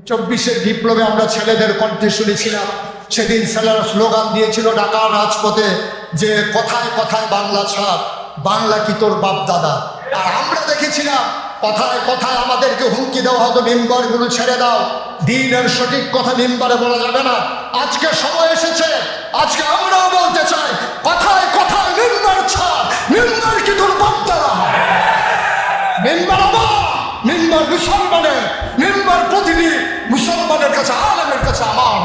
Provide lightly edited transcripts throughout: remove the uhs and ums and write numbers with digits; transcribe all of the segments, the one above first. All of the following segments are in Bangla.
24-এর বিপ্লবে আমরা ছেলেদের কণ্ঠে শুনেছিলাম, সেদিন ছেলেরা স্লোগান দিয়েছিল ঢাকার রাজপথে যে কথায় কথায় বাংলা ছাড়, বাংলা কি তোর বাপ দাদা। আর আমরা দেখেছিলাম কথায় কথায় আমাদেরকে হুমকি দেওয়া হতো মিম্বরগুলো ছেড়ে দাও, দ্বীনের সঠিক কথা মিম্বরে বলা যাবে না। আজকে সময় এসেছে, আজকে আমরাও বলতে চাই কথায় কথায় মিম্বর ছাড়, মিম্বর কি তোর বাপ দাদা। মিম্বর আমার, মিম্বর মুসলমানের, মিম্বর প্রতিটি মুসলমানের কাছে, আলেমের কাছে আমার।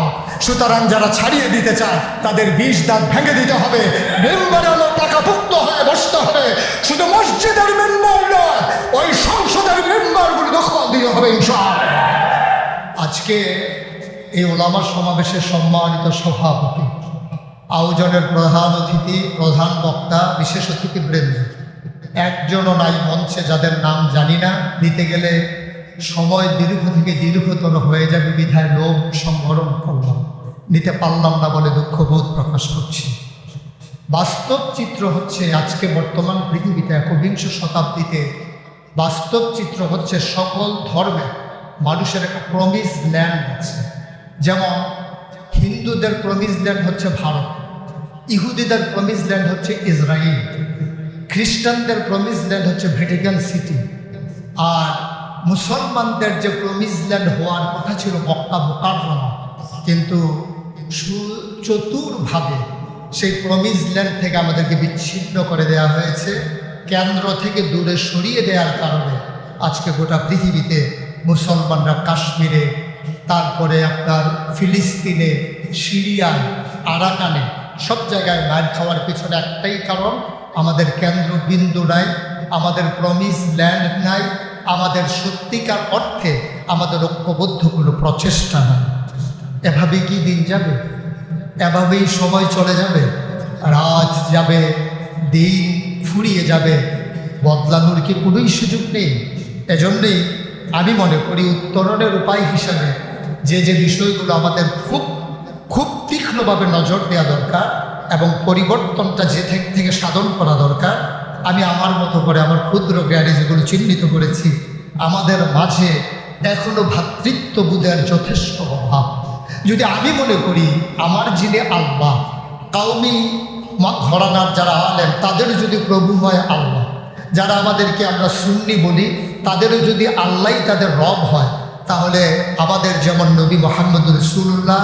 সুতরাং যারা ছাড়িয়ে দিতে চায় তাদের 20 দাঁত ভেঙে দিতে হবে। মেম্বারে আমার পাকাপুক্ত হয়ে বসতে হবে। শুধু মসজিদের মেম্বার নয়, ওই সংসদের মেম্বারগুলো দখল দিতে হবে ইনশাআল্লাহ। আজকে এই ওলামা সমাবেশের সম্মানিত সভাপতি, আয়োজনের প্রধান অতিথি, প্রধান বক্তা, বিশেষ অতিথিবৃন্দ, একজনও নাই মঞ্চে যাদের নাম জানি না। নিতে গেলে সময় দীর্ঘ থেকে দীর্ঘতর হয়ে যাবে বিধায় লোভ সংবরণ করলাম, নিতে পারলাম না বলে দুঃখবোধ প্রকাশ করছি। বাস্তব চিত্র হচ্ছে আজকে বর্তমান পৃথিবীতে 21 শতাব্দীতে বাস্তব চিত্র হচ্ছে সকল ধর্মে মানুষের একটা প্রমিস ল্যান্ড আছে। যেমন হিন্দুদের প্রমিস ল্যান্ড হচ্ছে ভারত, ইহুদিদের প্রমিস ল্যান্ড হচ্ছে ইসরায়েল, খ্রিস্টানদের প্রমিস ল্যান্ড হচ্ছে ভ্যাটিকান সিটি, আর মুসলমানদের যে প্রমিস ল্যান্ড হওয়ার কথা ছিল মক্কা মুকাররমা, কিন্তু চতুরভাবে সেই প্রমিস ল্যান্ড থেকে আমাদেরকে বিচ্ছিন্ন করে দেওয়া হয়েছে। কেন্দ্র থেকে দূরে সরিয়ে দেওয়ার কারণে আজকে গোটা পৃথিবীতে মুসলমানরা কাশ্মীরে, তারপরে আপনার ফিলিস্তিনে, সিরিয়ায়, আরাকানে সব জায়গায় মার খাওয়ার পিছনে একটাই কারণ, আমাদের কেন্দ্রবিন্দু নাই, আমাদের প্রমিস ল্যান্ড নাই, আমাদের সত্যিকার অর্থে আমাদের ঐক্যবদ্ধ কোনো প্রচেষ্টা নাই। এভাবেই কি দিন যাবে? এভাবেই সময় চলে যাবে, রাত যাবে, দিন ফুরিয়ে যাবে, বদলানোর কি কোনোই সুযোগ নেই। এজন্যই আমি মনে করি উত্তরণের উপায় হিসাবে যে বিষয়গুলো আমাদের খুব তীক্ষ্ণভাবে নজর দেওয়া দরকার এবং পরিবর্তনটা যে থেকে সাধন করা দরকার, আমি আমার মতো করে আমার ক্ষুদ্র জ্ঞানে যেগুলো চিহ্নিত করেছি, আমাদের মাঝে এখনো ভ্রাতৃত্ববোধের যথেষ্ট অভাব। যদি আমি মনে করি আমার যিনি আল্লাহ, কাউমি ঘরানার যারা আলেন তাদের যদি প্রভু হয় আল্লাহ, যারা আমাদেরকে আমরা সুন্নি বলি তাদেরও যদি আল্লাহই তাদের রব হয়, তাহলে আমাদের যেমন নবী মুহাম্মদ রাসূলুল্লাহ,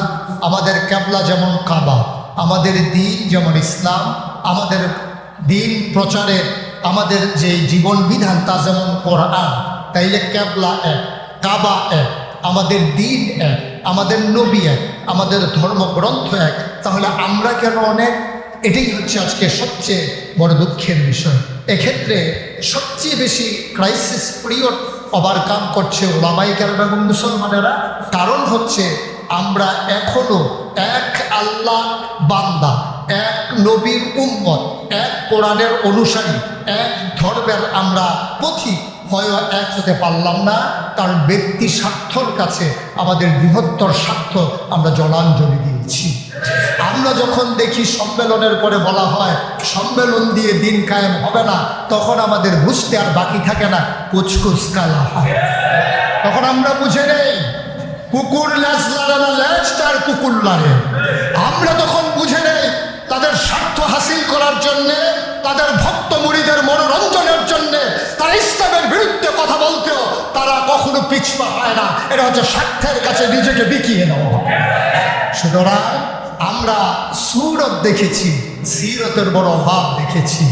আমাদের কিবলা যেমন কাবা, আমাদের দ্বীন যেমন ইসলাম, আমাদের দ্বীন প্রচারে আমাদের যে জীবন বিধান তা যেমন কোরআন, তাইলে কিবলা এক, কাবা এক, আমাদের দ্বীন এক, আমাদের নবী এক, আমাদের ধর্মগ্রন্থ এক, তাহলে আমরা কেন অনেক? এটাই হচ্ছে আজকে সবচেয়ে বড় দুঃখের বিষয়। এক্ষেত্রে সবচেয়ে বেশি ক্রাইসিস পিরিয়ড ওভারকাম করছে ওলামায়ে কেরাম এবং মুসলমানেরা। কারণ হচ্ছে আমরা এখনো এক আল্লাহ বান্দা, এক নবীর উম্মত, এক কোরআনের অনুসারী, এক ধর্মের আমরা পথিক হয়ে এক হতে পারলাম না। কারণ ব্যক্তি স্বার্থর কাছে আমাদের বৃহত্তর স্বার্থ আমরা জলাঞ্জলি দিয়েছি। আমরা যখন দেখি সম্মেলনের পরে বলা হয় সম্মেলন দিয়ে দিন কায়েম হবে না, তখন আমাদের বুঝতে আর বাকি থাকে না, কুচকুচ কালা হয়। তখন আমরা বুঝে নেই কুকুর ল্যাজ লাড়ে না, ল্যাজ তার কুকুর লাড়ে। আমরা তখন বুঝে নেই তাদের স্বার্থ হাসিল করার জন্যে, তাদের ভক্ত মুরিদের মনোরঞ্জনের জন্যে তারা ইসলামের বিরুদ্ধে কথা বলতেও তারা কখনো পিছপা হয় না। এটা হচ্ছে স্বার্থের কাছে নিজেকে বিকিয়ে নেওয়া। সুতরাং আমরা সুরত দেখেছি, সিরতের বড় অভাব দেখেছি।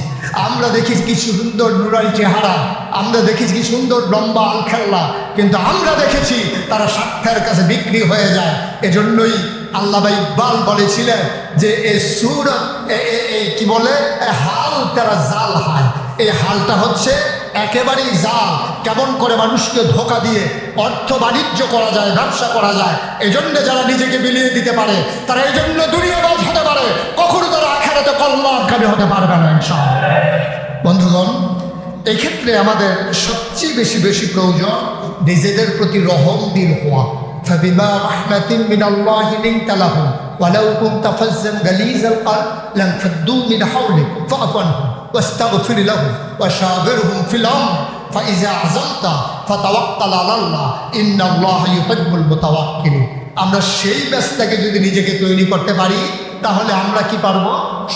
আমরা দেখেছি কি সুন্দর নুরানি চেহারা, আমরা দেখেছি কি সুন্দর লম্বা আলখেল্লা, কিন্তু আমরা দেখেছি তারা স্বার্থের কাছে বিক্রি হয়ে যায়। এজন্যই আল্লামা ইকবাল বলেছিলেন যে এই সুরত কি বলে, হাল তারা জাল হয়। এই হালটা হচ্ছে একেবারেই জাল। কেমন করে মানুষকে ধোঁকা দিয়ে অর্থ বাণিজ্য করা যায়, ব্যবসা করা যায়। এজন্য যারা নিজেকে বিলিয়ে দিতে পারে তারা এই জন্য দুনিয়াবাজ হতে পারে, কখনো তারা আখিরাতে কল্যাণকামী হতে পারবে না ইনশাআল্লাহ। বন্ধুগণ, এক্ষেত্রে আমাদের সবচেয়ে বেশি প্রয়োজন নিজেদের প্রতি রহম দিল হওয়া। فبما رحمة من الله لنت لهم ولو كنت فظا غليظ القلب لانفضوا من حولك فاعف عنهم واستغفر لهم وشاورهم في الأمر فإذا عزمت ফাতাওয়াক্কাল আলাল্লাহ ইন্নাল্লাহা ইউহিব্বুল মুতাওয়াক্কিলিন। আমরা সেই ব্যাচটাকে যদি নিজেকে তৈরি করতে পারি তাহলে আমরা কি পারবো?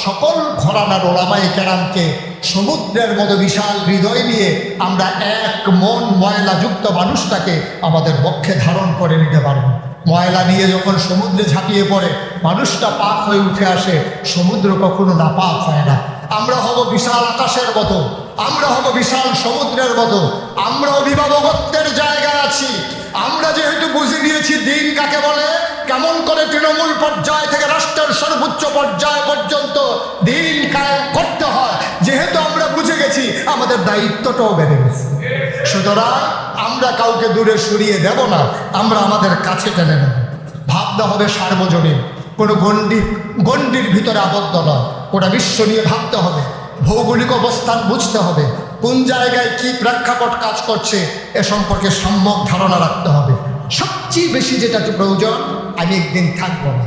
সকল ঘরানার ওলামায়ে কেরামকে সমুদ্রের মতো বিশাল হৃদয় নিয়ে আমরা এক মন ময়লাযুক্ত মানুষটাকে আমাদের বক্ষে ধারণ করে নিতে পারবো। ময়লা নিয়ে যখন সমুদ্রে ঝাঁপিয়ে পড়ে মানুষটা পাক হয়ে উঠে আসে, সমুদ্র কখনো না পাক হয় না। আমরা হব বিশাল আকাশের মতো, আমরা হব বিশাল সমুদ্রের মতো। আমরা অভিভাবকত্বের জায়গায় আছি। আমরা যেহেতু বুঝে নিয়েছি দিন কাকে বলে, কেমন করে তৃণমূল পর্যায় থেকে রাষ্ট্রের সর্বোচ্চ পর্যায় পর্যন্ত দিন কায়েম করতে হয়, যেহেতু আমরা বুঝে গেছি আমাদের দায়িত্বটাও বেড়ে গেছে। সুতরাং আমরা কাউকে দূরে সরিয়ে দেব না, আমরা আমাদের কাছে টেনে নেব। ভাবতে হবে সার্বজনীন, কোনো গণ্ডির ভিতরে আবদ্ধ নয়। ওটা বিশ্ব নিয়ে ভাবতে হবে, ভৌগোলিক অবস্থান বুঝতে হবে, কোন জায়গায় কি প্রেক্ষাপট কাজ করছে এ সম্পর্কে সম্যক ধারণা রাখতে হবে। সবচেয়ে বেশি যেটা প্রয়োজন, আমি একদিন থাকবো না।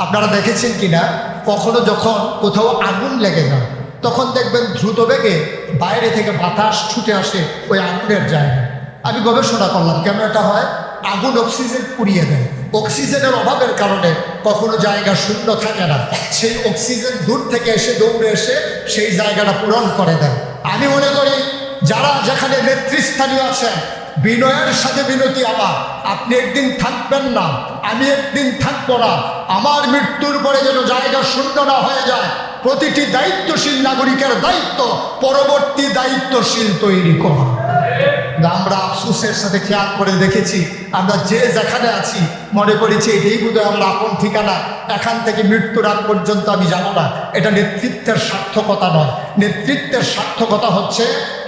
আপনারা দেখেছেন কিনা কখনো যখন কোথাও আগুন লেগে যায় তখন দেখবেন দ্রুত বেগে বাইরে থেকে বাতাস ছুটে আসে ওই আগুনের জায়গায়। আমি গবেষণা করলাম কেন এটা হয়। আগুন অক্সিজেন পুড়িয়ে দেয়, অক্সিজেনের অভাবের কারণে কখনো জায়গা শূন্য থাকে না। সেই অক্সিজেন দূর থেকে এসে দৌড়ে এসে সেই জায়গাটা পূরণ করে দেয়। আমি মনে করি যারা যেখানে নেতৃস্থানীয় আছেন, বিনয়ের সাথে বিনতি আমার, আপনি একদিন থাকবেন না, আমি একদিন থাকবো না। আমার মৃত্যুর পরে যেন জায়গা শূন্য না হয়ে যায়। প্রতিটি দায়িত্বশীল নাগরিকের দায়িত্ব পরবর্তী দায়িত্বশীল তৈরি করা। আমরা আফসোসের সাথে খেয়াল করে দেখেছি, আমরা যে যেখানে আছি মনে করেছি এটাই বোধহয় আমরা আপন ঠিকানা, এখান থেকে মৃত্যুর আগ পর্যন্ত আমি যাব না। এটা নেতৃত্বের সার্থকতা নয়। নেতৃত্বের সার্থকতা হচ্ছে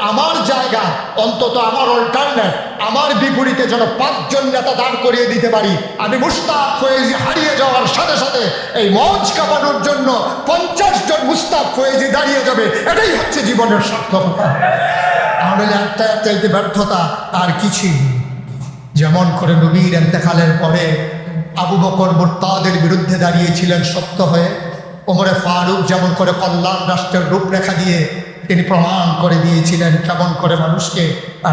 আমার জায়গা, অন্তত আমার অল্টারনেট, আমার বিপরীতে যেন 5 জন নেতা দাঁড় করিয়ে দিতে পারি। আমি মুস্তাক ফয়েজি হারিয়ে যাওয়ার সাথে সাথে এই মঞ্চ কাঁপানোর জন্য 50 জন মুস্তাক ফয়েজি দাঁড়িয়ে যাবে। এটাই হচ্ছে জীবনের সার্থকতা। তাহলে একটা চাইতে ব্যর্থতা আর কিছুই। যেমন করে নবীর ইন্তেকালের পরে আবু বকর মুরতাদের বিরুদ্ধে দাঁড়িয়েছিলেন সত্য হয়ে, ওমরে ফারুক যেমন করে কল্যাণ রাষ্ট্রের রূপরেখা দিয়ে তিনি প্রমাণ করে দিয়েছিলেন কেমন করে মানুষকে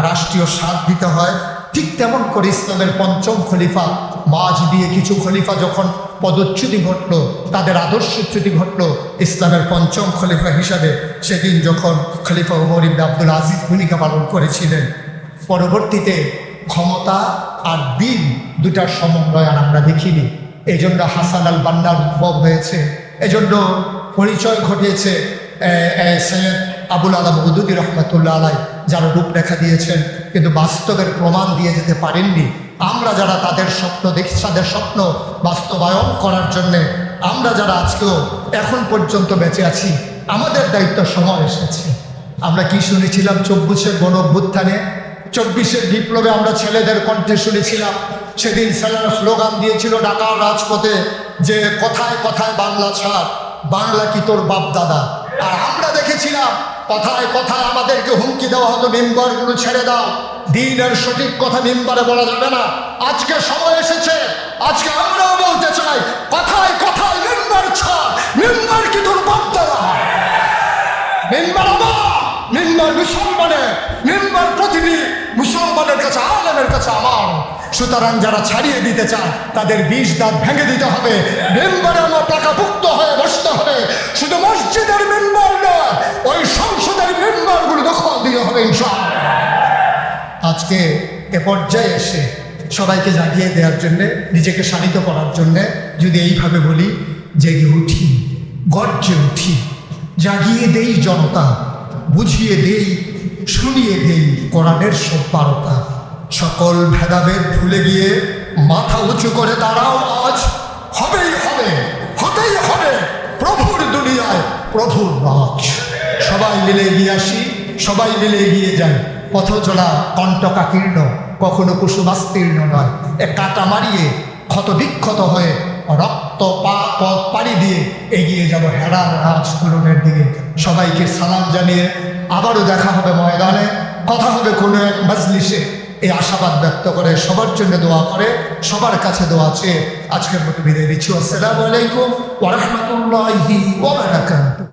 রাষ্ট্রীয় স্বাদ দিতে হয়, ঠিক তেমন করে ইসলামের 5ম খলিফা মাঝ দিয়ে কিছু খলিফা যখন পদচ্যুতি ঘটল, তাদের আদর্শচ্যুতি ঘটল, ইসলামের 5ম খলিফা হিসাবে সেদিন যখন খলিফা ওমর ইবনে আব্দুল আজিজ ভূমিকা পালন করেছিলেন। পরবর্তীতে ক্ষমতা আর দিন দুটার সমন্বয় আর আমরা দেখিনি। এই জন্য হাসান আল বান্নার উদ্ভব হয়েছে, এজন্য পরিচয় ঘটিয়েছে সৈয়দ আবুল আলা মওদুদী রহমতুল্লাহ আলাই, যারা রূপরেখা দিয়েছেন কিন্তু বাস্তবের প্রমাণ দিয়ে যেতে পারেননি। আমরা যারা তাদের স্বপ্ন দেখি, তাদের স্বপ্ন বাস্তবায়ন করার জন্যে আমরা যারা আজকেও এখন পর্যন্ত বেঁচে আছি, আমাদের দায়িত্ব সময় এসেছে। আমরা কি শুনেছিলাম 24-এর গণ অভ্যুত্থানে, 24-এর বিপ্লবে আমরা ছেলেদের কণ্ঠে শুনেছিলাম। সেদিন ছেলেরা স্লোগান দিয়েছিল ঢাকার রাজপথে যে কথায় কথায় বাংলা ছাড়, বাংলা কি তোর বাপ দাদা। আর আমরা দেখেছিলাম কথায় কথায় আমাদেরকে হুমকি দেওয়া হতো মেম্বারগুলো ছেড়ে দাও, দিনের সঠিক কথা মেম্বারে বলা যাবে না। আজকে সময় এসেছে, আজকে আমরাও বলতে চাই কথায় কথায় মেম্বার ছাড়, মেম্বার কি তোর বাপ দাদা। মেম্বার আমার, মেম্বার মুসলমানের, মেম্বার প্রতিটি মুসলমানের কাছে, আলেমের কাছে আমার। সুতরাং যারা ছাড়িয়ে দিতে চায় তাদের 20 দাঁত ভেঙে দিতে হবে। মেম্বারে আমার টাকাভুক্ত হয়ে বসতে হবে। শুধু মসজিদের মেম্বার নয়, ওই সংসদের মেম্বারগুলো দখল দিতে হবে ইনশাআল্লাহ। আজকে এ পর্যায়ে এসে সবাইকে জাগিয়ে দেওয়ার জন্যে, নিজেকে শানিত করার জন্যে যদি এইভাবে বলি, জেগে উঠি, গর্জে উঠি, জাগিয়ে দেই জনতা, বুঝিয়ে দেই, শুনিয়ে দেই কোরআনের সত্যতা। সকল ভেদাভেদ ভুলে গিয়ে মাথা উঁচু করে দাঁড়াও, আজ হবেই হবে, হতেই হবে প্রভুর দুনিয়ায় প্রভুর রাজ। সবাই মিলে এগিয়ে আসি, সবাই মিলে এগিয়ে যাই। পথ চলা কণ্টকাকীর্ণ, কখনো কুসুমাস্তীর্ণ নয়। এ কাটা মারিয়ে ক্ষত বিক্ষত হয়ে রক্ত পথ পাড়ি দিয়ে এগিয়ে যাব হেরার রাজ পূরণের দিকে। সবাইকে সালাম জানিয়ে আবারও দেখা হবে ময়দানে, কথা হবে কোনো এক মজলিসে, এই আশাবাদ ব্যক্ত করে সবার জন্য দোয়া করে সবার কাছে দোয়া চেয়ে আজকের মতো বিদায় দিচ্ছি। আসসালামু আলাইকুম ওয়া রাহমাতুল্লাহি ওয়া বারাকাতুহু।